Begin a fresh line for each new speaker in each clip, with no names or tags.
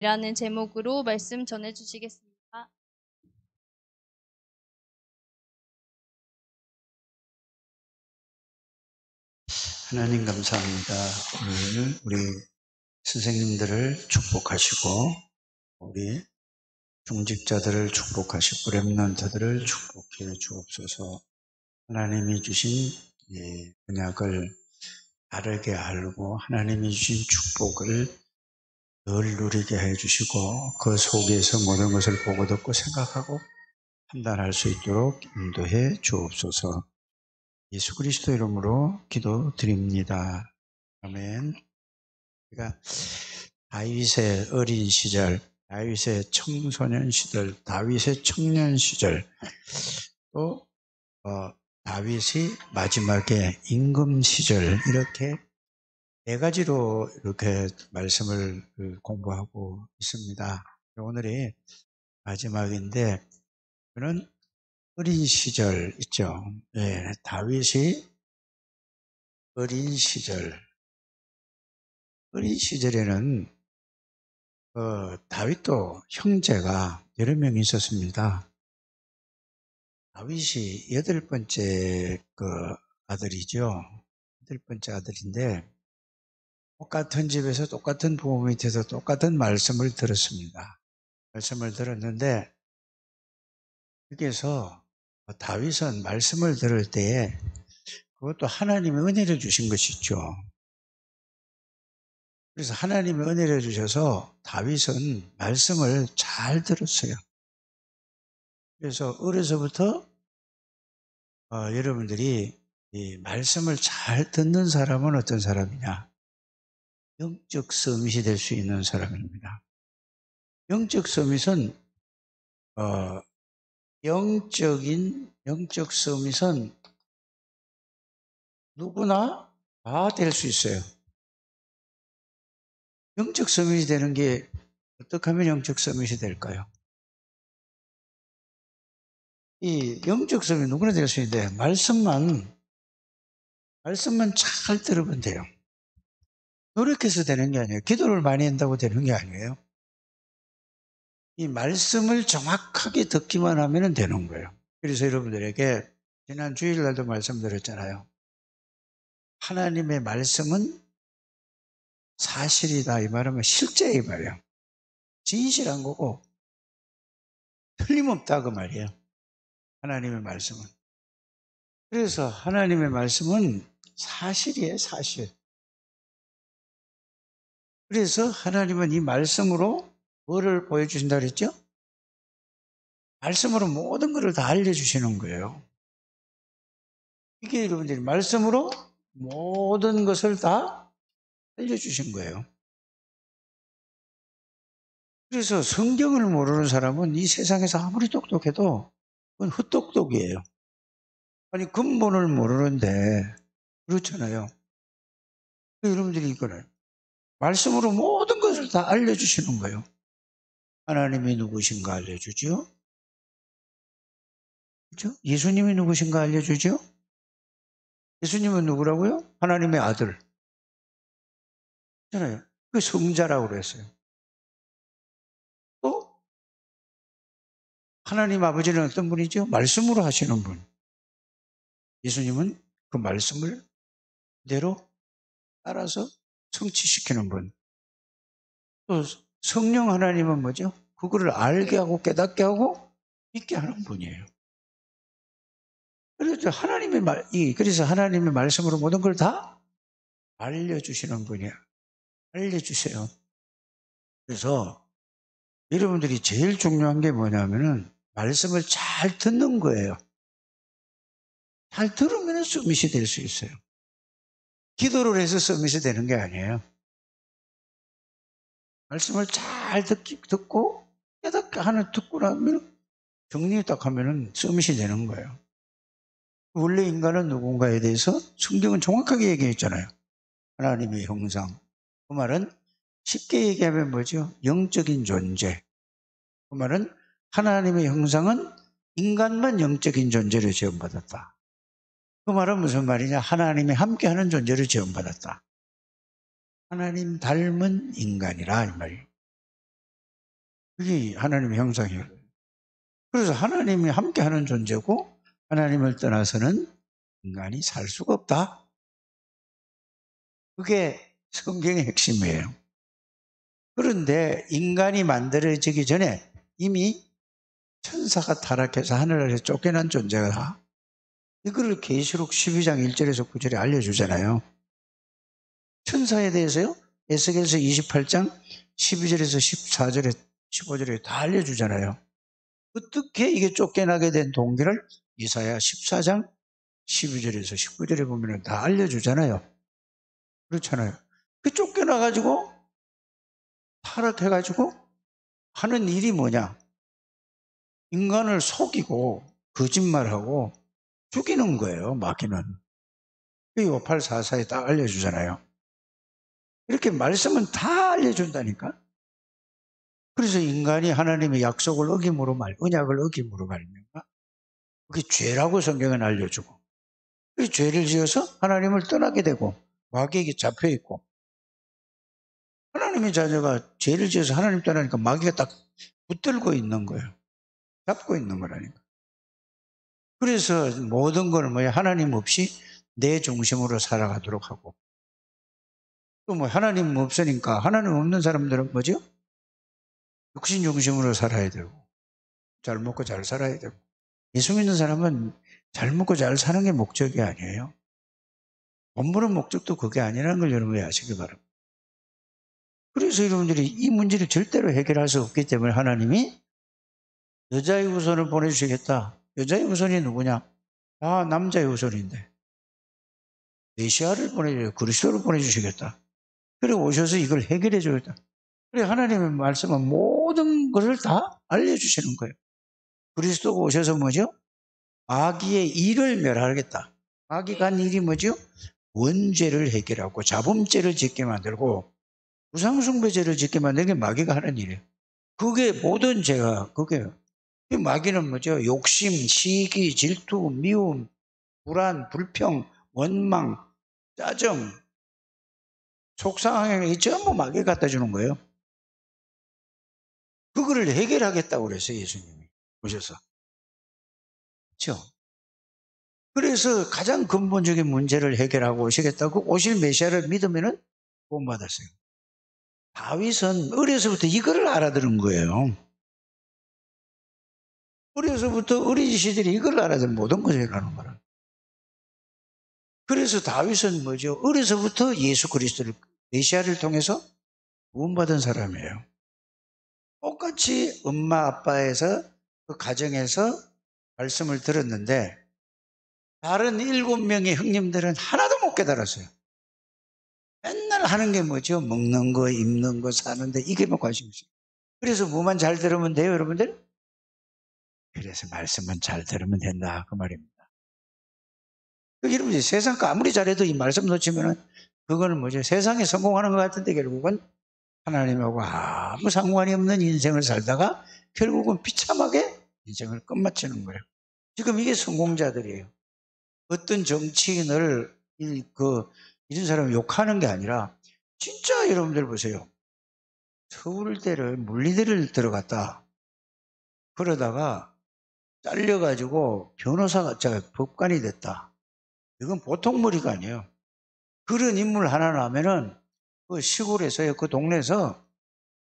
이라는 제목으로 말씀 전해 주시겠습니다.
하나님 감사합니다. 오늘 우리 선생님들을 축복하시고 우리 중직자들을 축복하시고 렘넌트들을 축복해 주옵소서. 하나님이 주신 이 언약을 바르게 알고 하나님이 주신 축복을 늘 누리게 해주시고 그 속에서 모든 것을 보고 듣고 생각하고 판단할 수 있도록 인도해 주옵소서. 예수 그리스도 이름으로 기도드립니다. 아멘. 그러니까 다윗의 어린 시절, 다윗의 청소년 시절, 다윗의 청년 시절, 또 다윗이 마지막에 임금 시절, 이렇게 네 가지로 이렇게 말씀을 공부하고 있습니다. 오늘이 마지막인데, 그는 어린 시절 있죠. 네, 다윗이 어린 시절에는 다윗도 형제가 여러 명 있었습니다. 다윗이 여덟 번째 아들이죠. 여덟 번째 아들인데 똑같은 집에서 똑같은 부모 밑에서 똑같은 말씀을 들었습니다. 말씀을 들었는데 여기에서 다윗은 말씀을 들을 때에 그것도 하나님의 은혜를 주신 것이죠. 그래서 하나님의 은혜를 주셔서 다윗은 말씀을 잘 들었어요. 그래서 어려서부터 여러분들이 이 말씀을 잘 듣는 사람은 어떤 사람이냐? 영적 서밋이 될 수 있는 사람입니다. 영적 서밋은 영적 서밋은 누구나 다 될 수 있어요. 영적 서밋이 되는 게 어떻게 하면 영적 서밋이 될까요? 이 영적 서밋 누구나 될 수 있는데 말씀만 잘 들으면 돼요. 노력해서 되는 게 아니에요. 기도를 많이 한다고 되는 게 아니에요. 이 말씀을 정확하게 듣기만 하면 되는 거예요. 그래서 여러분들에게 지난 주일날도 말씀드렸잖아요. 하나님의 말씀은 사실이다 이 말은 실제 이 말이에요. 진실한 거고 틀림없다 그 말이에요. 하나님의 말씀은. 그래서 하나님의 말씀은 사실이에요. 사실. 그래서 하나님은 이 말씀으로 뭐를 보여주신다 그랬죠? 말씀으로 모든 것을 다 알려주시는 거예요. 이게 여러분들이 말씀으로 모든 것을 다 알려주신 거예요. 그래서 성경을 모르는 사람은 이 세상에서 아무리 똑똑해도 그건 헛똑똑이에요. 아니 근본을 모르는데 그렇잖아요. 여러분들이 이거를 말씀으로 모든 것을 다 알려주시는 거예요. 하나님이 누구신가 알려주죠. 그렇죠? 예수님이 누구신가 알려주죠. 예수님은 누구라고요? 하나님의 아들. 그렇잖아요. 그 성자라고 그랬어요. 또 하나님 아버지는 어떤 분이죠? 말씀으로 하시는 분. 예수님은 그 말씀을 그대로 따라서 성취시키는 분. 또 성령 하나님은 뭐죠? 그거를 알게 하고 깨닫게 하고 믿게 하는 분이에요. 그래서 하나님의 말씀으로 모든 걸 다 알려주시는 분이야. 알려주세요. 그래서 여러분들이 제일 중요한 게 뭐냐면은 말씀을 잘 듣는 거예요. 잘 들으면 서밋이 될 수 있어요. 기도를 해서 서밋이 되는 게 아니에요. 말씀을 잘 듣고 깨닫게 하는 듣고 나면 정리 딱 하면은 서밋이 되는 거예요. 원래 인간은 누군가에 대해서 성경은 정확하게 얘기했잖아요. 하나님의 형상. 그 말은 쉽게 얘기하면 뭐죠? 영적인 존재. 그 말은 하나님의 형상은 인간만 영적인 존재를 지원받았다. 그 말은 무슨 말이냐? 하나님이 함께하는 존재를 지원받았다. 하나님 닮은 인간이라 이 말이에요. 그게 하나님의 형상이에요. 그래서 하나님이 함께하는 존재고 하나님을 떠나서는 인간이 살 수가 없다. 그게 성경의 핵심이에요. 그런데 인간이 만들어지기 전에 이미 천사가 타락해서 하늘 아래서 쫓겨난 존재가 이거를 계시록 12장 1절에서 9절에 알려주잖아요. 천사에 대해서요. 에스겔서 28장 12절에서 14절에 15절에 다 알려주잖아요. 어떻게 이게 쫓겨나게 된 동기를 이사야 14장 12절에서 19절에 보면 다 알려주잖아요. 그렇잖아요. 그 쫓겨나가지고 타락해가지고 하는 일이 뭐냐? 인간을 속이고 거짓말하고 죽이는 거예요. 마귀는. 그 요팔 4사에 딱 알려주잖아요. 이렇게 말씀은 다 알려준다니까. 그래서 인간이 하나님의 약속을 어김으로 언약을 어김으로 말미암아 그게 죄라고 성경은 알려주고 그 죄를 지어서 하나님을 떠나게 되고 마귀에게 잡혀있고 하나님의 자녀가 죄를 지어서 하나님 떠나니까 마귀가 딱 붙들고 있는 거예요. 잡고 있는 거라니까. 그래서 모든 걸 뭐야 하나님 없이 내 중심으로 살아가도록 하고 또 뭐 하나님 없으니까 하나님 없는 사람들은 뭐죠? 육신 중심으로 살아야 되고 잘 먹고 잘 살아야 되고 예수 믿는 사람은 잘 먹고 잘 사는 게 목적이 아니에요. 돈 버는 목적도 그게 아니라는 걸 여러분이 아시기 바랍니다. 그래서 여러분들이 이 문제를 절대로 해결할 수 없기 때문에 하나님이 여자의 후손을 보내주시겠다. 여자의 후손이 누구냐? 다 남자의 후손인데 메시아를 보내주세요. 그리스도를 보내주시겠다. 그래 오셔서 이걸 해결해 주겠다. 그래 하나님의 말씀은 모든 것을 다 알려주시는 거예요. 그리스도가 오셔서 뭐죠? 마귀의 일을 멸하겠다. 마귀가 한 일이 뭐죠? 원죄를 해결하고 자범죄를 짓게 만들고 우상숭배죄를 짓게 만드는 게 마귀가 하는 일이에요. 그게 모든 죄가 그게요. 마귀는 뭐죠? 욕심, 시기, 질투, 미움, 불안, 불평, 원망, 짜증, 속상함 이 전부 마귀가 갖다 주는 거예요. 그거를 해결하겠다고 그랬어요. 예수님이 오셔서. 그렇죠? 그래서 가장 근본적인 문제를 해결하고 오시겠다고 오실 메시아를 믿으면은 구원받았어요. 다윗은 어려서부터 이거를 알아들은 거예요. 어려서부터 어린 시절에 이걸 알아들은 모든 것을 해결하는 거라. 그래서 다윗은 뭐죠? 어려서부터 예수 그리스도를 메시아를 통해서 구원받은 사람이에요. 똑같이 엄마 아빠에서 그 가정에서 말씀을 들었는데 다른 7명의 형님들은 하나도 못 깨달았어요. 맨날 하는 게 뭐죠? 먹는 거, 입는 거, 사는데 이게 뭐 관심이 있어요. 그래서 뭐만 잘 들으면 돼요, 여러분들? 그래서 말씀만 잘 들으면 된다 그 말입니다. 여러분들 세상 거 아무리 잘해도 이 말씀 놓치면은 그거는 뭐죠? 세상에 성공하는 것 같은데 결국은 하나님하고 아무 상관이 없는 인생을 살다가 결국은 비참하게 인생을 끝마치는 거예요. 지금 이게 성공자들이에요. 어떤 정치인을 이런 사람을 욕하는 게 아니라 진짜 여러분들 보세요. 서울대를 물리대를 들어갔다. 그러다가 잘려가지고 변호사가 법관이 됐다. 이건 보통 머리가 아니에요. 그런 인물 하나 나면은 그 시골에서요, 그 동네에서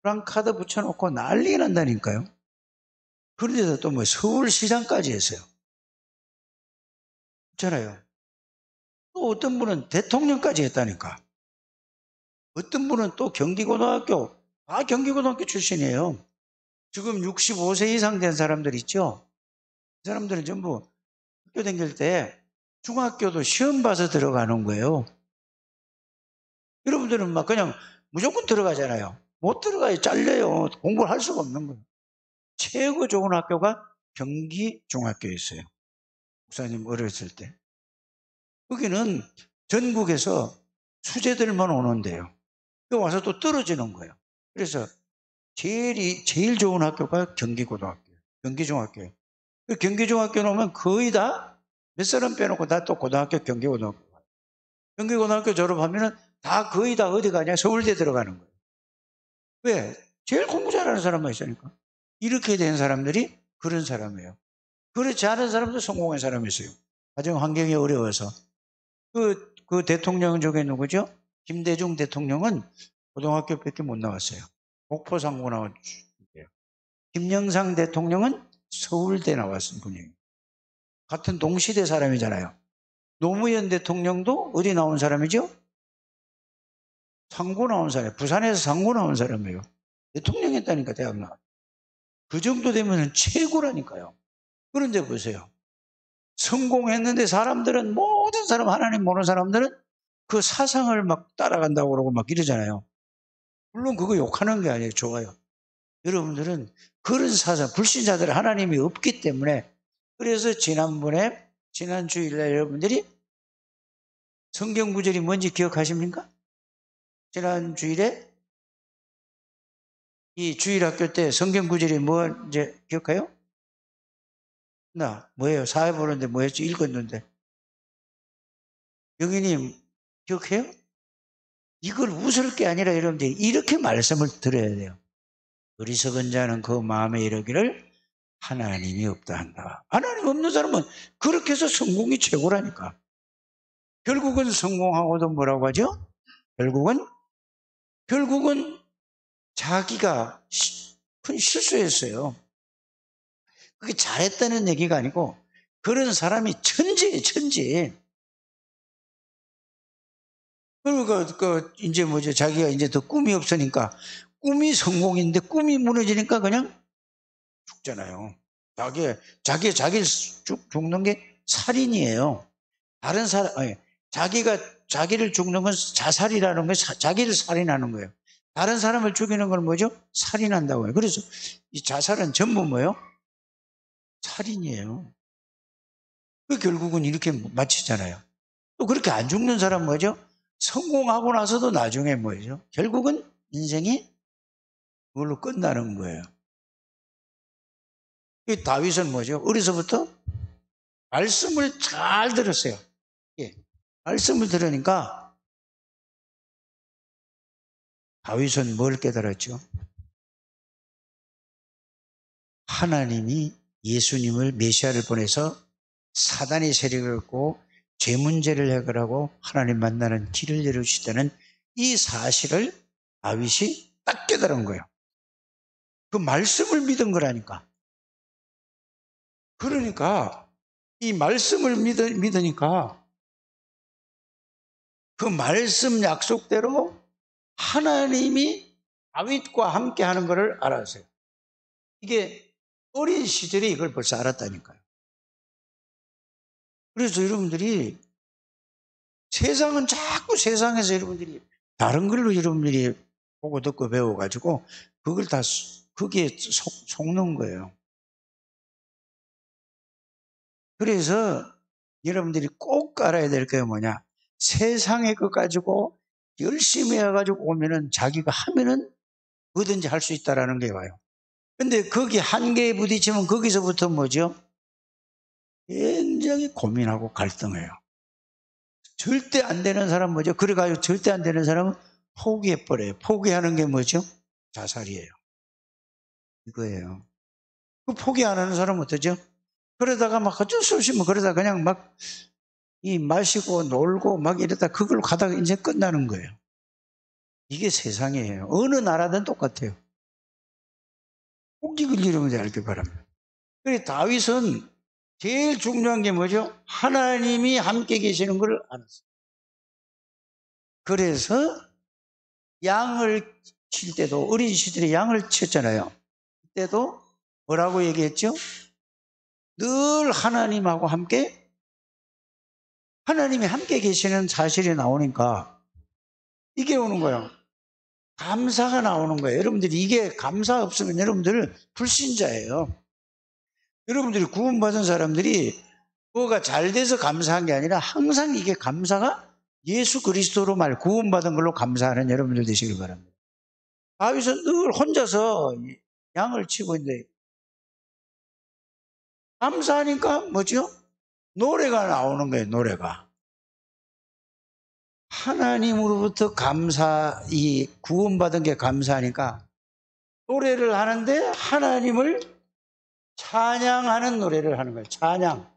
프랑카드 붙여놓고 난리 난다니까요. 그런데도 또 뭐 서울시장까지 했어요. 있잖아요. 또 어떤 분은 대통령까지 했다니까. 어떤 분은 또 경기고등학교, 다 경기고등학교 출신이에요. 지금 65세 이상 된 사람들 있죠? 그 사람들은 전부 학교 다닐 때 중학교도 시험 봐서 들어가는 거예요. 여러분들은 막 그냥 무조건 들어가잖아요. 못 들어가요. 잘려요. 공부를 할 수가 없는 거예요. 최고 좋은 학교가 경기중학교였어요. 목사님 어렸을 때. 거기는 전국에서 수재들만 오는데요. 그 와서 또 떨어지는 거예요. 그래서 제일 좋은 학교가 경기고등학교예요. 경기중학교예요. 그 경기중학교 오면 거의 다 몇 사람 빼놓고 다 또 고등학교 경기고등학교. 경기고등학교 졸업하면은 다 거의 다 어디 가냐? 서울대 들어가는 거예요. 왜? 제일 공부 잘하는 사람만 있으니까. 이렇게 된 사람들이 그런 사람이에요. 그렇지 않은 사람도 성공한 사람이 있어요. 가정 환경이 어려워서. 그 대통령 중에 누구죠? 김대중 대통령은 고등학교밖에 못 나왔어요. 목포상고 나왔어요. 김영삼 대통령은 서울대 나왔은 분이에요. 같은 동시대 사람이잖아요. 노무현 대통령도 어디 나온 사람이죠? 상고 나온 사람이에요. 부산에서 상고 나온 사람이에요. 대통령 했다니까, 대학 나와. 그 정도 되면 최고라니까요. 그런데 보세요. 성공했는데 사람들은, 모든 사람, 하나님 모르는 사람들은 그 사상을 막 따라간다고 그러고 막 이러잖아요. 물론 그거 욕하는 게 아니에요. 좋아요. 여러분들은 그런 사상, 불신자들은 하나님이 없기 때문에, 그래서 지난 주일날 여러분들이 성경 구절이 뭔지 기억하십니까? 지난 주일에 이 주일학교 때 성경 구절이 뭔지 기억해요? 뭐예요? 사회 보는데 뭐였지? 읽었는데. 영희님 기억해요? 이걸 웃을 게 아니라 여러분들이 이렇게 말씀을 들어야 돼요. 어리석은 자는 그 마음에 이르기를 하나님이 없다 한다. 하나님 없는 사람은 그렇게 해서 성공이 최고라니까. 결국은 성공하고도 뭐라고 하죠? 결국은 자기가 큰 실수했어요. 그게 잘했다는 얘기가 아니고 그런 사람이 천재예요, 천재. 그리고 이제 뭐죠? 자기가 이제 더 꿈이 없으니까 꿈이 성공인데 꿈이 무너지니까 그냥 죽잖아요. 자기를 죽는 게 살인이에요. 다른 사람, 아니, 자기를 죽는 건 자살이라는 거예요. 자기를 살인하는 거예요. 다른 사람을 죽이는 건 뭐죠? 살인한다고 해요. 그래서 이 자살은 전부 뭐예요? 살인이에요. 그 결국은 이렇게 마치잖아요. 또 그렇게 안 죽는 사람 뭐죠? 성공하고 나서도 나중에 뭐죠? 결국은 인생이 그걸로 끝나는 거예요. 이 다윗은 뭐죠? 어려서부터 말씀을 잘 들었어요. 예. 말씀을 들으니까 다윗은 뭘 깨달았죠? 하나님이 예수님을 메시아를 보내서 사단의 세력을 걷고 죄 문제를 해결하고 하나님 만나는 길을 열어주시다는 이 사실을 다윗이 딱 깨달은 거예요. 그 말씀을 믿은 거라니까. 그러니까 이 말씀을 믿으니까 그 말씀 약속대로 하나님이 다윗과 함께 하는 것을 알았어요. 이게 어린 시절에 이걸 벌써 알았다니까요. 그래서 여러분들이 세상은 자꾸 세상에서 여러분들이 다른 걸로 여러분들이 보고 듣고 배워가지고 그걸 다 거기에 속는 거예요. 그래서 여러분들이 꼭 알아야 될 게 뭐냐? 세상의 것 가지고 열심히 해가지고 오면은 자기가 하면은 뭐든지 할 수 있다라는 게 와요. 근데 거기 한계에 부딪히면 거기서부터 뭐죠? 굉장히 고민하고 갈등해요. 절대 안 되는 사람 뭐죠? 그래가지고 절대 안 되는 사람은 포기해버려요. 포기하는 게 뭐죠? 자살이에요. 이거예요. 그 포기 안 하는 사람은 어떠죠? 그러다가 막 어쩔 수 없이 뭐 그러다 그냥 막 마시고 놀고 막 이러다 그걸로 가다가 이제 끝나는 거예요. 이게 세상이에요. 어느 나라든 똑같아요. 꼭 이걸 여러분들이 알길 바랍니다. 그래서 다윗은 제일 중요한 게 뭐죠? 하나님이 함께 계시는 걸 알았어요. 그래서 양을 칠 때도 어린 시절에 양을 쳤잖아요. 그때도 뭐라고 얘기했죠? 늘 하나님하고 함께 하나님이 함께 계시는 사실이 나오니까 이게 오는 거예요. 감사가 나오는 거예요. 여러분들이 이게 감사 없으면 여러분들 불신자예요. 여러분들이 구원받은 사람들이 뭐가 잘 돼서 감사한 게 아니라 항상 이게 감사가 예수 그리스도로 말 구원받은 걸로 감사하는 여러분들 되시길 바랍니다. 다윗은 늘 혼자서 양을 치고 있는데 감사하니까 뭐죠? 노래가 나오는 거예요. 노래가. 하나님으로부터 이 구원받은 게 감사하니까 노래를 하는데 하나님을 찬양하는 노래를 하는 거예요. 찬양.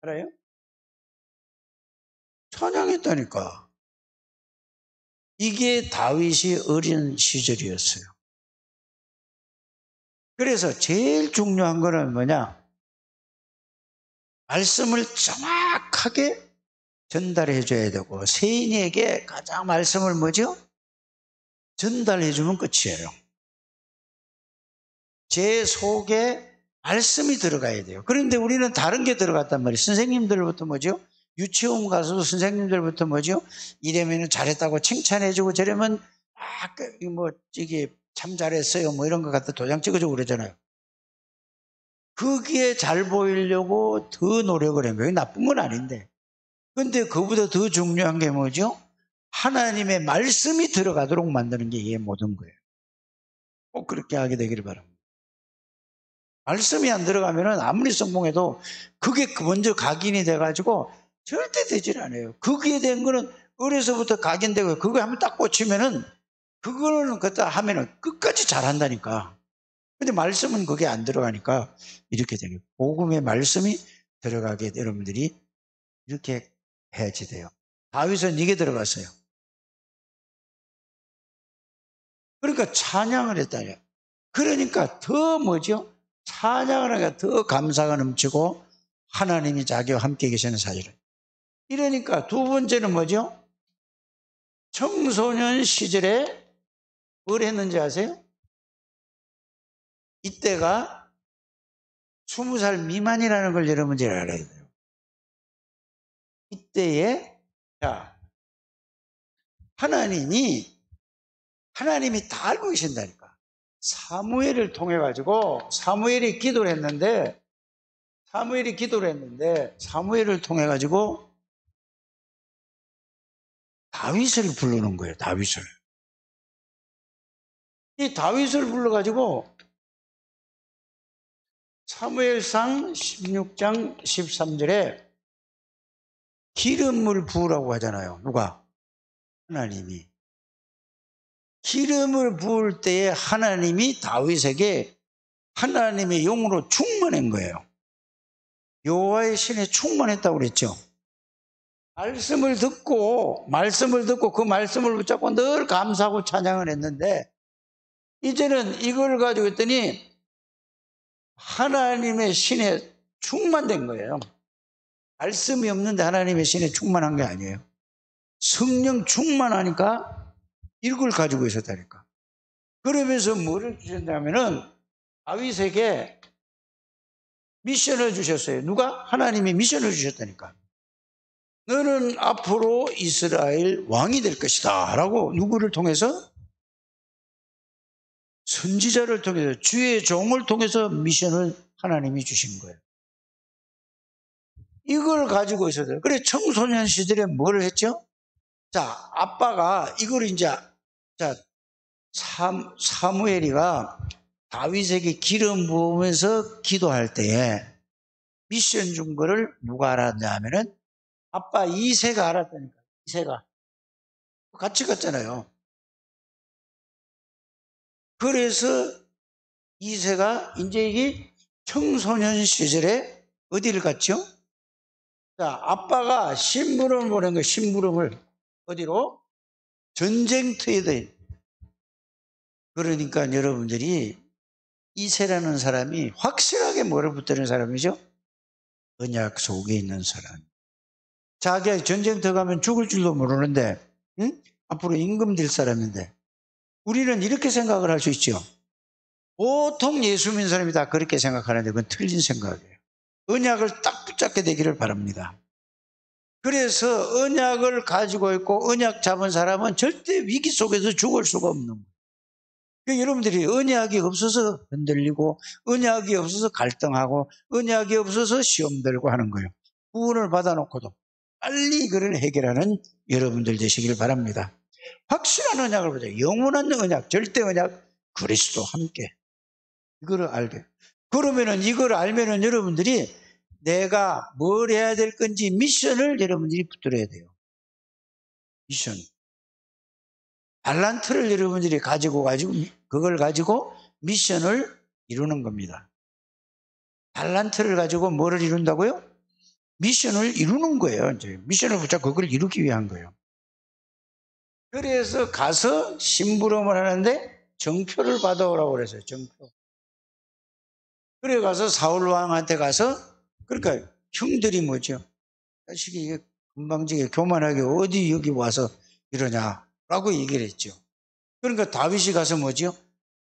알아요? 찬양했다니까. 이게 다윗이 어린 시절이었어요. 그래서 제일 중요한 거는 뭐냐? 말씀을 정확하게 전달해 줘야 되고, 세인에게 가장 말씀을 뭐죠? 전달해 주면 끝이에요. 제 속에 말씀이 들어가야 돼요. 그런데 우리는 다른 게 들어갔단 말이에요. 선생님들부터 뭐죠? 유치원 가서도 선생님들부터 뭐죠? 이러면 잘했다고 칭찬해주고, 저러면 이게 참 잘했어요 뭐 이런 거 갖다 도장 찍어주고 그러잖아요. 그게 잘 보이려고 더 노력을 한 거예요. 나쁜 건 아닌데. 근데 그보다 더 중요한 게 뭐죠? 하나님의 말씀이 들어가도록 만드는 게 이게 모든 거예요. 꼭 그렇게 하게 되기를 바랍니다. 말씀이 안 들어가면은 아무리 성공해도 그게 먼저 각인이 돼가지고 절대 되질 않아요. 그게 된 거는 어려서부터 각인되고, 그거 한번 딱 꽂히면은 그거는 그따 하면은 끝까지 잘한다니까. 근데 말씀은 그게 안 들어가니까 이렇게 되는 거예요. 복음의 말씀이 들어가게 여러분들이 이렇게 해야지 돼요. 다윗은 이게 들어갔어요. 그러니까 찬양을 했다요. 그러니까 더 뭐죠? 찬양을 하니까 더 감사가 넘치고 하나님이 자기와 함께 계시는 사실을. 이러니까 두 번째는 뭐죠? 청소년 시절에 뭘 했는지 아세요? 이때가 20살 미만이라는 걸 여러분들이 알아야 돼요. 이때에 하나님이 다 알고 계신다니까. 사무엘을 통해 가지고 사무엘이 기도를 했는데 사무엘을 통해 가지고 다윗을 부르는 거예요. 다윗을. 이 다윗을 불러 가지고 사무엘상 16장 13절에 기름을 부으라고 하잖아요. 누가? 하나님이. 기름을 부을 때에 하나님이 다윗에게 하나님의 영으로 충만한 거예요. 여호와의 신에 충만했다고 그랬죠. 말씀을 듣고 그 말씀을 붙잡고 늘 감사하고 찬양을 했는데, 이제는 이걸 가지고 했더니 하나님의 신에 충만된 거예요. 말씀이 없는데 하나님의 신에 충만한 게 아니에요. 성령 충만하니까 이걸 가지고 있었다니까. 그러면서 뭐를 주셨냐면은 다윗에게 미션을 주셨어요. 누가? 하나님이 미션을 주셨다니까. 너는 앞으로 이스라엘 왕이 될 것이다 라고 누구를 통해서? 선지자를 통해서, 주의 종을 통해서 미션을 하나님이 주신 거예요. 이걸 가지고 있어요. 그래, 청소년 시절에 뭘 했죠? 자, 아빠가 이걸 이제, 사무엘이가 다윗에게 기름 부으면서 기도할 때에 미션 준 거를 누가 알았냐 하면은 아빠 이새가 알았다니까. 이새가 같이 갔잖아요. 그래서 이새가 이제 이게 청소년 시절에 어디를 갔죠? 자, 아빠가 심부름을 보낸 거예요. 심부름을 어디로? 전쟁터에. 그러니까 여러분들이 이새라는 사람이 확실하게 뭐를 붙드는 사람이죠? 언약 속에 있는 사람. 자기가 전쟁터 가면 죽을 줄도 모르는데, 응? 앞으로 임금 될 사람인데, 우리는 이렇게 생각을 할 수 있죠. 보통 예수 믿는 사람이 다 그렇게 생각하는데 그건 틀린 생각이에요. 언약을 딱 붙잡게 되기를 바랍니다. 그래서 언약을 가지고 있고 언약 잡은 사람은 절대 위기 속에서 죽을 수가 없는 거예요. 그러니까 여러분들이 언약이 없어서 흔들리고, 언약이 없어서 갈등하고, 언약이 없어서 시험 들고 하는 거예요. 구원을 받아놓고도 빨리 이거를 해결하는 여러분들 되시길 바랍니다. 확실한 언약을 보자. 영원한 언약, 절대 언약, 그리스도 함께. 이거를 알게. 그러면은 이걸 알면은 여러분들이 내가 뭘 해야 될 건지 미션을 여러분들이 붙들어야 돼요. 미션. 달란트를 여러분들이 가지고 그걸 가지고 미션을 이루는 겁니다. 달란트를 가지고 뭐를 이룬다고요? 미션을 이루는 거예요. 이제 미션을 붙잡고 그걸 이루기 위한 거예요. 그래서 가서 심부름을 하는데 정표를 받아오라고 그랬어요. 정표. 그래 가서 사울 왕한테 가서, 그러니까 형들이 뭐죠? 자식이 이게 금방지게 교만하게 어디 여기 와서 이러냐라고 얘기를 했죠. 그러니까 다윗이 가서 뭐죠?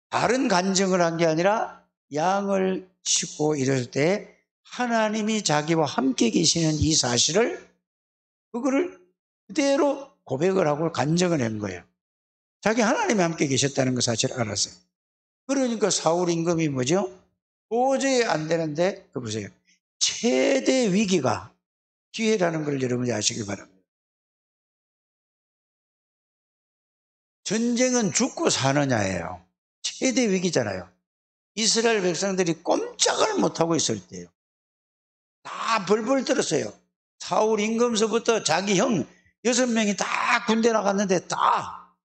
다른 간증을 한 게 아니라 양을 치고 이럴 때 하나님이 자기와 함께 계시는 이 사실을, 그거를 그대로 고백을 하고 간증을 한 거예요. 자기 하나님이 함께 계셨다는 그 사실을 알았어요. 그러니까 사울 임금이 뭐죠? 도저히 안 되는데, 그 보세요. 최대 위기가 기회라는 걸 여러분이 아시길 바랍니다. 전쟁은 죽고 사느냐예요. 최대 위기잖아요. 이스라엘 백성들이 꼼짝을 못하고 있을 때요. 다 벌벌 떨었어요. 사울 임금서부터 자기 형 6명이 다 군대 나갔는데 다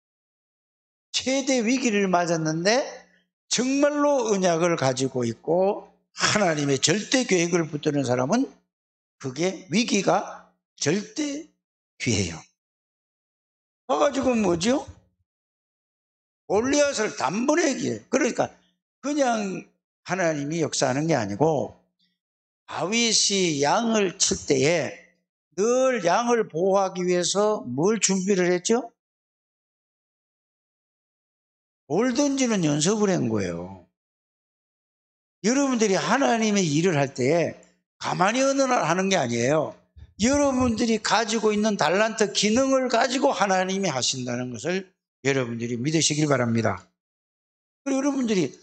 최대 위기를 맞았는데 정말로 언약을 가지고 있고 하나님의 절대 계획을 붙드는 사람은 그게 위기가 절대 귀해요. 와가지고 뭐죠? 골리앗을 단번에 이기해요. 그러니까 그냥 하나님이 역사하는 게 아니고 다윗이 양을 칠 때에 늘 양을 보호하기 위해서 뭘 준비를 했죠? 돌 던지는 연습을 한 거예요. 여러분들이 하나님의 일을 할 때에 가만히 어느 날 하는 게 아니에요. 여러분들이 가지고 있는 달란트 기능을 가지고 하나님이 하신다는 것을 여러분들이 믿으시길 바랍니다. 그리고 여러분들이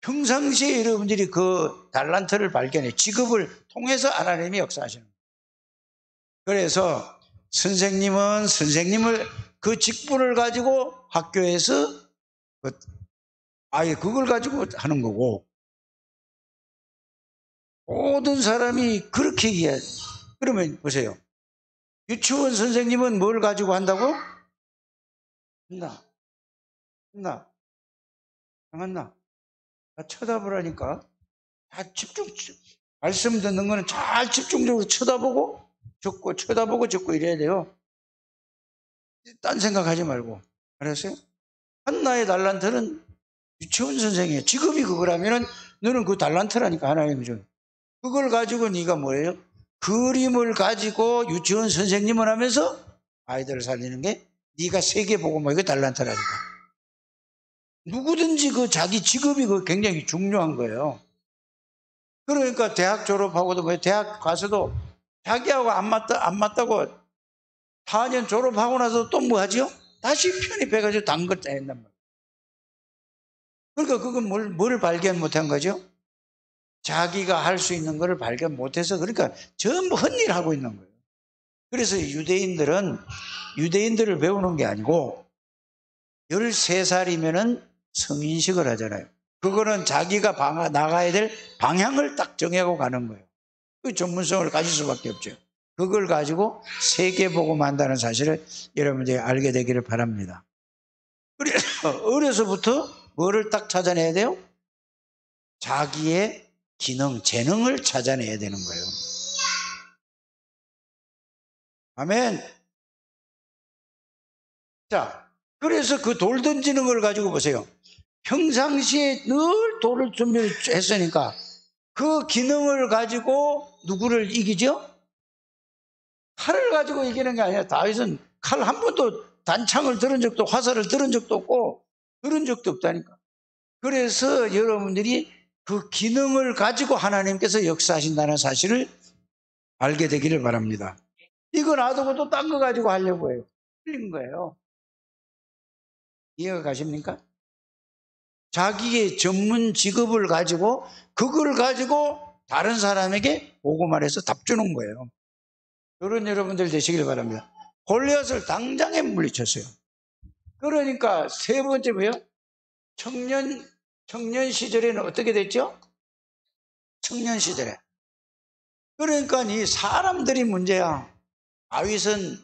평상시에 여러분들이 그 달란트를 발견해 직업을 통해서 하나님이 역사하시는 거예요. 그래서 선생님은 선생님을 그 직분을 가지고 학교에서 아예 그걸 가지고 하는 거고, 모든 사람이 그렇게 이해해요. 그러면 보세요. 유치원 선생님은 뭘 가지고 한다고? 했나? 다 쳐다보라니까. 다 집중, 말씀 듣는 거는 잘 집중적으로 쳐다보고 적고 이래야 돼요. 딴 생각하지 말고. 알았어요? 한나의 달란트는 유치원 선생이에요. 직업이 그거라면은 너는 그 달란트라니까 하나님이 준. 그걸 가지고 네가 뭐예요? 그림을 가지고 유치원 선생님을 하면서 아이들을 살리는 게 네가 세계 보고 뭐 이거 달란트라니까. 누구든지 그 자기 직업이 그 굉장히 중요한 거예요. 그러니까 대학 졸업하고도 뭐 대학 가서도 자기하고 안 맞다고 4년 졸업하고 나서 또 뭐 하죠? 다시 편입해가지고 다른 걸 짜낸단 말이에요. 그러니까 그건 뭘 발견 못한 거죠? 자기가 할 수 있는 것을 발견 못해서, 그러니까 전부 헛일 하고 있는 거예요. 그래서 유대인들을 배우는 게 아니고 13살이면은 성인식을 하잖아요. 그거는 자기가 나가야 될 방향을 딱 정하고 가는 거예요. 그 전문성을 가질 수밖에 없죠. 그걸 가지고 세계복음한다는 사실을 여러분들이 알게 되기를 바랍니다. 그래서 어려서부터 뭐를 딱 찾아내야 돼요? 자기의 기능, 재능을 찾아내야 되는 거예요. 아멘. 자, 그래서 그 돌 던지는 걸 가지고 보세요. 평상시에 늘 돌을 준비했으니까 그 기능을 가지고 누구를 이기죠? 칼을 가지고 이기는 게 아니라 다윗은 칼 한 번도 단창을 들은 적도 화살을 들은 적도 없고 들은 적도 없다니까. 그래서 여러분들이 그 기능을 가지고 하나님께서 역사하신다는 사실을 알게 되기를 바랍니다. 이거 놔두고 또 딴 거 가지고 하려고 해요. 틀린 거예요. 이해가 가십니까? 자기의 전문 직업을 가지고 그걸 가지고 다른 사람에게 보고 말해서 답 주는 거예요. 그런 여러분들 되시길 바랍니다. 골리앗을 당장에 물리쳤어요. 그러니까 세 번째 뭐예요? 청년 시절에는 어떻게 됐죠? 청년 시절에. 그러니까 이 사람들이 문제야. 다윗은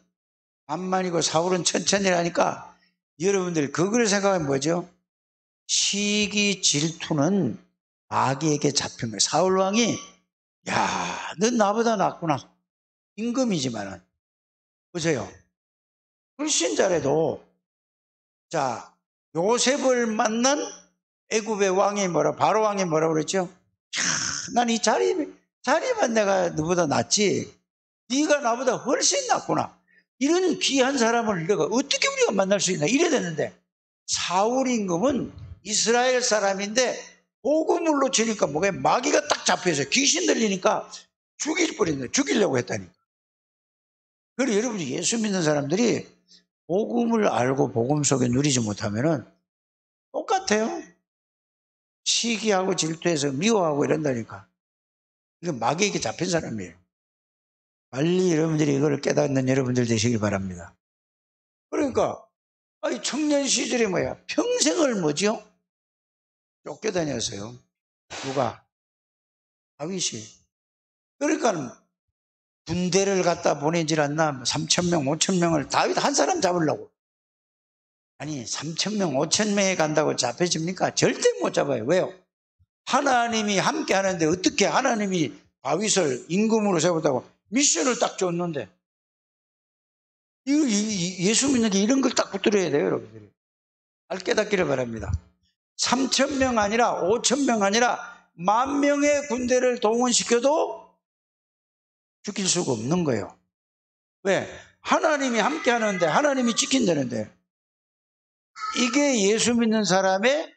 만만이고 사울은 천천히 하니까 여러분들 그걸 생각하면 뭐죠? 시기 질투는 마귀에게 잡힌 거예요. 사울 왕이 야, 넌 나보다 낫구나. 임금이지만은 보세요. 훨씬 잘해도 자 요셉을 만난 애굽의 왕이 바로 왕이 뭐라고 그랬죠? 난 이 자리만 내가 너보다 낫지. 네가 나보다 훨씬 낫구나. 이런 귀한 사람을 내가 어떻게 우리가 만날 수 있나 이래야 되는데 사울 임금은 이스라엘 사람인데 복음을 놓치니까 뭐가 마귀가 딱 잡혀서 귀신 들리니까 죽일 뻔했네. 죽이려고 했다니까. 그리고 여러분이 예수 믿는 사람들이 복음을 알고 복음 속에 누리지 못하면은 똑같아요. 시기하고 질투해서 미워하고 이런다니까. 이거 마귀에게 잡힌 사람이에요. 빨리 여러분들이 이걸 깨닫는 여러분들 되시길 바랍니다. 그러니까 아니 청년 시절에 뭐야 평생을 뭐지요? 쫓겨다녔어요. 누가? 다윗이. 그러니까 군대를 갖다 보내질 않나 3,000명 5,000명을 다윗 한 사람 잡으려고. 아니 3,000명 5,000명에 간다고 잡혀집니까? 절대 못 잡아요. 왜요? 하나님이 함께 하는데 어떻게 하나님이 다윗을 임금으로 세웠다고 미션을 딱 줬는데 예수 믿는 게 이런 걸 딱 붙들어야 돼요. 여러분들이 깨닫기를 바랍니다. 3,000명 아니라 5,000명 아니라 10,000명의 군대를 동원시켜도 죽일 수가 없는 거예요. 왜? 하나님이 함께 하는데 하나님이 지킨다는데 이게 예수 믿는 사람의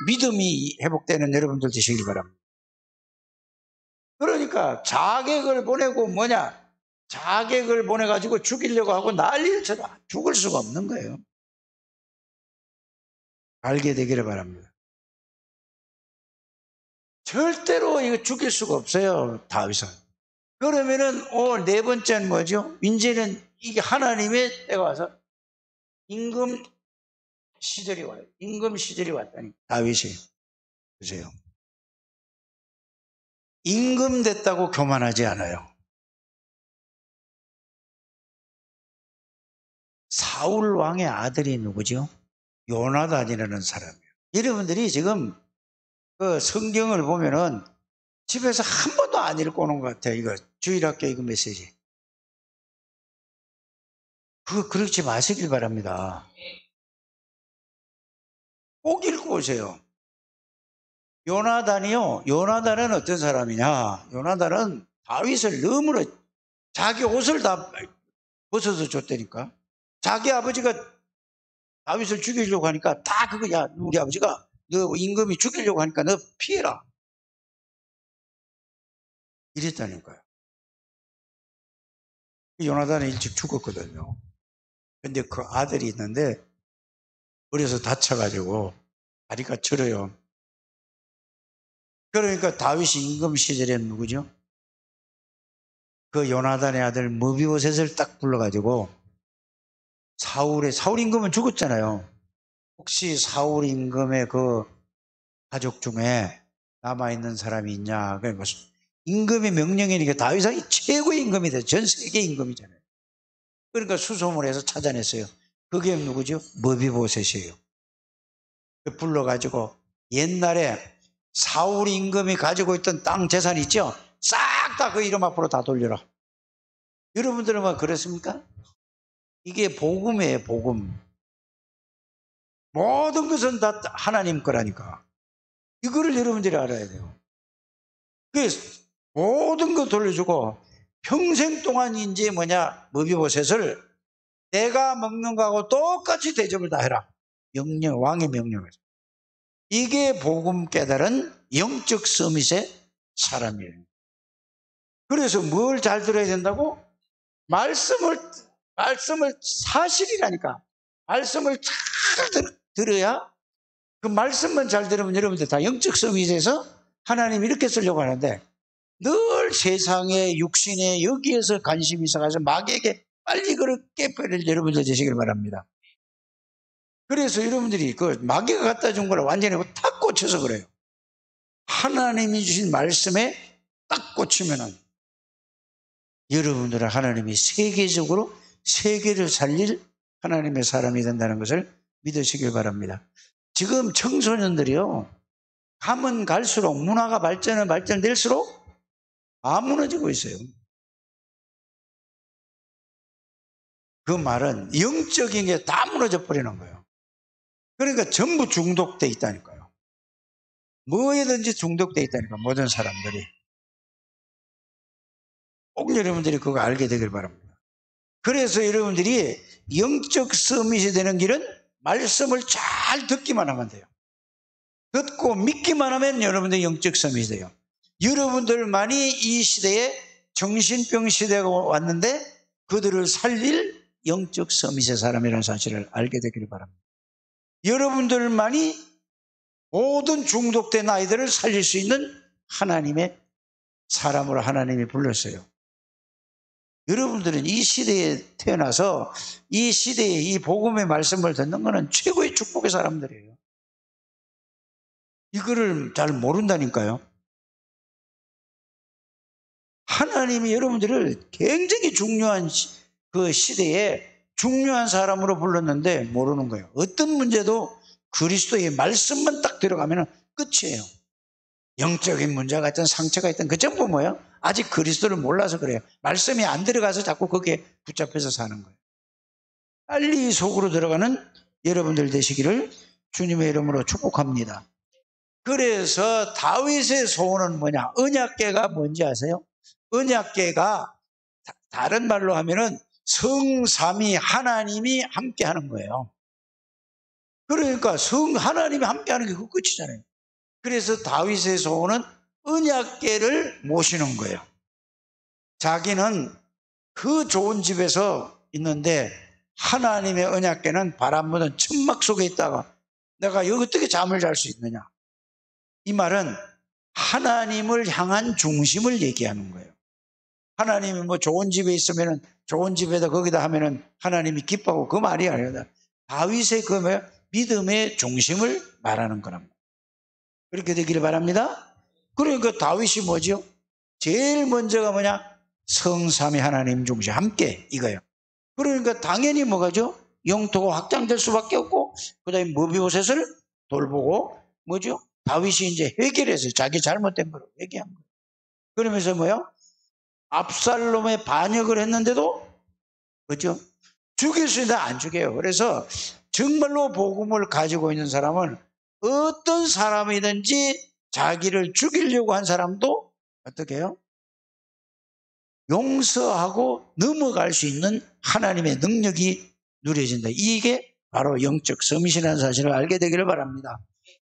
믿음이 회복되는 여러분들 되시길 바랍니다. 그러니까 자객을 보내고 자객을 보내가지고 죽이려고 하고 난리를 쳐다 죽을 수가 없는 거예요. 알게 되기를 바랍니다. 절대로 이거 죽일 수가 없어요. 다윗은. 그러면은 네 번째는 뭐죠? 이제는 이게 하나님의 때가 와서 임금 시절이 와요. 임금 시절이 왔다니. 다윗이. 보세요. 임금 됐다고 교만하지 않아요. 사울 왕의 아들이 누구죠? 요나단이라는 사람이에요. 여러분들이 지금 그 성경을 보면은 집에서 한 번도 안 읽고 오는 것 같아요. 이거 주일학교 이거 메시지. 그렇지 마시길 바랍니다. 꼭 읽고 오세요. 요나단은 어떤 사람이냐? 요나단은 다윗을 너무나 자기 옷을 다 벗어서 줬다니까. 자기 아버지가 다윗을 죽이려고 하니까 다 그거야. 우리 아버지가 너 임금이 죽이려고 하니까 너 피해라. 이랬다니까요. 요나단은 일찍 죽었거든요. 근데 그 아들이 있는데 어려서 다쳐가지고 다리가 저려요. 그러니까 다윗이 임금 시절에는 누구죠? 그 요나단의 아들 무비보셋을 딱 불러가지고 사울 임금은 죽었잖아요. 혹시 사울 임금의 그 가족 중에 남아있는 사람이 있냐? 그러니까 임금의 명령이니까 다윗이 최고의 임금이 돼요. 전 세계 임금이잖아요. 그러니까 수소문을 해서 찾아냈어요. 그게 누구죠? 무비보셋이에요. 불러가지고 옛날에 사울 임금이 가지고 있던 땅 재산 있죠? 싹 다 그 이름 앞으로 다 돌려라. 여러분들은 뭐 그렇습니까? 이게 복음이에요, 복음. 모든 것은 다 하나님 거라니까. 이거를 여러분들이 알아야 돼요. 그래서 모든 거 돌려주고 평생 동안 이제 무비보셋을 내가 먹는 거하고 똑같이 대접을 다 해라. 왕의 명령에서. 이게 복음 깨달은 영적 서밋의 사람이에요. 그래서 뭘 잘 들어야 된다고? 말씀을 사실이라니까. 말씀을 잘 들어야 그 말씀만 잘 들으면 여러분들 다 영적 서밋에서 하나님이 이렇게 쓰려고 하는데 늘 세상에 육신에 여기에서 관심이 있어가지고 마귀에게 빨리 그렇게 빼를 여러분들 되시길 바랍니다. 그래서 여러분들이 그 마귀가 갖다 준 걸 완전히 탁 꽂혀서 그래요. 하나님이 주신 말씀에 딱 꽂히면은 여러분들은 하나님이 세계적으로 세계를 살릴 하나님의 사람이 된다는 것을 믿으시길 바랍니다. 지금 청소년들이요, 가면 갈수록 문화가 발전될수록 다 무너지고 있어요. 그 말은 영적인 게 다 무너져 버리는 거예요. 그러니까 전부 중독돼 있다니까요. 뭐에든지 중독돼 있다니까, 모든 사람들이. 꼭 여러분들이 그거 알게 되길 바랍니다. 그래서 여러분들이 영적 서밋이 되는 길은 말씀을 잘 듣기만 하면 돼요. 듣고 믿기만 하면 여러분들이 영적 서밋이 돼요. 여러분들만이 이 시대에 정신병 시대가 왔는데 그들을 살릴 영적 서밋의 사람이라는 사실을 알게 되기를 바랍니다. 여러분들만이 모든 중독된 아이들을 살릴 수 있는 하나님의 사람으로 하나님이 불렀어요. 여러분들은 이 시대에 태어나서 이 시대에 이 복음의 말씀을 듣는 것은 최고의 축복의 사람들이에요. 이거를 잘 모른다니까요. 하나님이 여러분들을 굉장히 중요한 그 시대에 중요한 사람으로 불렀는데 모르는 거예요. 어떤 문제도 그리스도의 말씀만 딱 들어가면 끝이에요. 영적인 문제가 있든 상처가 있든 그 전부 뭐예요? 아직 그리스도를 몰라서 그래요. 말씀이 안 들어가서 자꾸 거기에 붙잡혀서 사는 거예요. 빨리 속으로 들어가는 여러분들 되시기를 주님의 이름으로 축복합니다. 그래서 다윗의 소원은 뭐냐? 언약궤가 뭔지 아세요? 언약궤가 다른 말로 하면은 성삼위 하나님이 함께 하는 거예요. 그러니까 하나님이 함께 하는 게 그 끝이잖아요. 그래서 다윗의 소원은 언약궤를 모시는 거예요. 자기는 그 좋은 집에서 있는데 하나님의 언약궤는 바람 묻은 천막 속에 있다가 내가 여기 어떻게 잠을 잘 수 있느냐? 이 말은 하나님을 향한 중심을 얘기하는 거예요. 하나님이 뭐 좋은 집에 있으면은 좋은 집에다 거기다 하면은 하나님이 기뻐하고 그 말이 아니라 다윗의 그 믿음의 중심을 말하는 거랍니다. 그렇게 되기를 바랍니다. 그러니까 다윗이 뭐죠? 제일 먼저가 뭐냐? 성삼위 하나님 중심 함께 이거예요. 그러니까 당연히 뭐가죠? 영토가 확장될 수밖에 없고 그다음에 무비보셋을 돌보고 뭐죠? 다윗이 이제 해결해서 자기 잘못된 걸 회개한 거예요. 그러면서 뭐요? 압살롬의 반역을 했는데도 그죠? 죽일 수 있는데 안 죽여요. 그래서 정말로 복음을 가지고 있는 사람은 어떤 사람이든지 자기를 죽이려고 한 사람도 어떻게 해요? 용서하고 넘어갈 수 있는 하나님의 능력이 누려진다. 이게 바로 영적 서밋이라는 사실을 알게 되기를 바랍니다.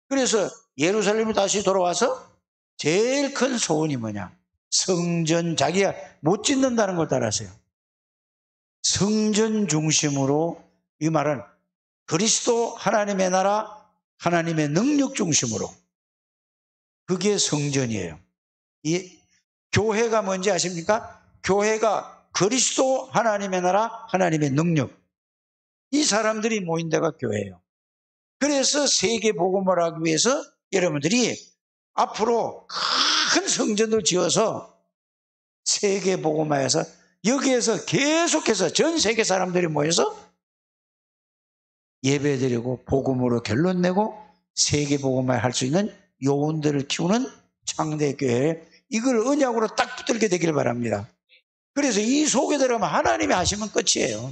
그래서 예루살렘에 다시 돌아와서 제일 큰 소원이 뭐냐? 성전, 자기가 못 짓는다는 걸 따라서요. 성전 중심으로, 이 말은 그리스도 하나님의 나라, 하나님의 능력 중심으로. 그게 성전이에요. 이 교회가 뭔지 아십니까? 교회가 그리스도 하나님의 나라, 하나님의 능력. 이 사람들이 모인 데가 교회예요. 그래서 세계 복음을 하기 위해서 여러분들이 앞으로 큰 성전을 지어서 세계 복음화해서 여기에서 계속해서 전 세계 사람들이 모여서 예배드리고 복음으로 결론 내고 세계 복음화 할 수 있는 요원들을 키우는 창대교회, 이걸 언약으로 딱 붙들게 되기를 바랍니다. 그래서 이 속에 들어가면 하나님이 하시면 끝이에요.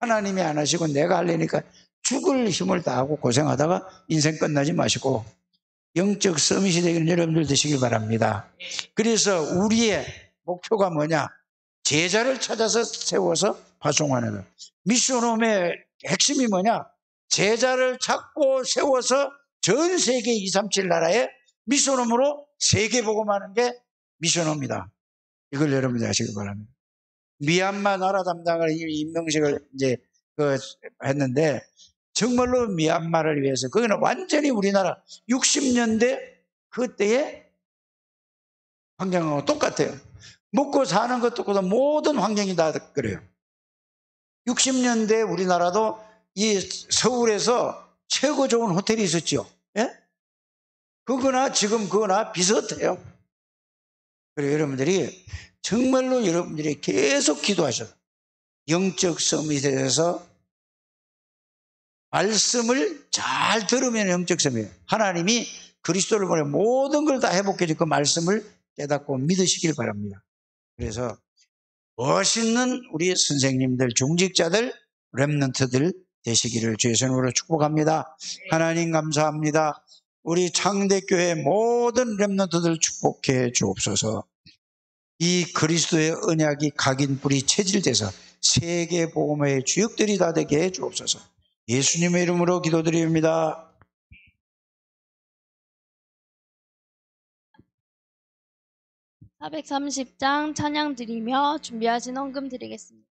하나님이 안 하시고 내가 하려니까 죽을 힘을 다하고 고생하다가 인생 끝나지 마시고 영적 서밋이 되기는 여러분들 되시길 바랍니다. 그래서 우리의 목표가 뭐냐? 제자를 찾아서 세워서 파송하는 것. 미션홈의 핵심이 뭐냐? 제자를 찾고 세워서 전 세계 237 나라에 미션홈으로 세계 복음하는 게 미션홈입니다. 이걸 여러분들 아시길 바랍니다. 미얀마 나라 담당을 임명식을 이제 했는데 정말로 미얀마를 위해서 거기는 완전히 우리나라 60년대 그때의 환경하고 똑같아요. 먹고 사는 것도 모든 환경이 다 그래요. 60년대 우리나라도 이 서울에서 최고 좋은 호텔이 있었죠. 예? 그거나 지금 그거나 비슷해요. 그래서 여러분들이 정말로 여러분들이 계속 기도하셔서 영적 서밋에 대해서 말씀을 잘 들으면 영적 셈이에요. 하나님이 그리스도를 보내 모든 걸 다 회복해 줄 그 말씀을 깨닫고 믿으시길 바랍니다. 그래서 멋있는 우리 선생님들, 중직자들, 렘넌트들 되시기를 주의 손으로 축복합니다. 하나님 감사합니다. 우리 창대교회 모든 렘넌트들 축복해 주옵소서. 이 그리스도의 언약이 각인 뿌리 체질돼서 세계 복음의 주역들이 다 되게 해 주옵소서. 예수님의 이름으로 기도드립니다.
430장 찬양 드리며 준비하신 헌금 드리겠습니다.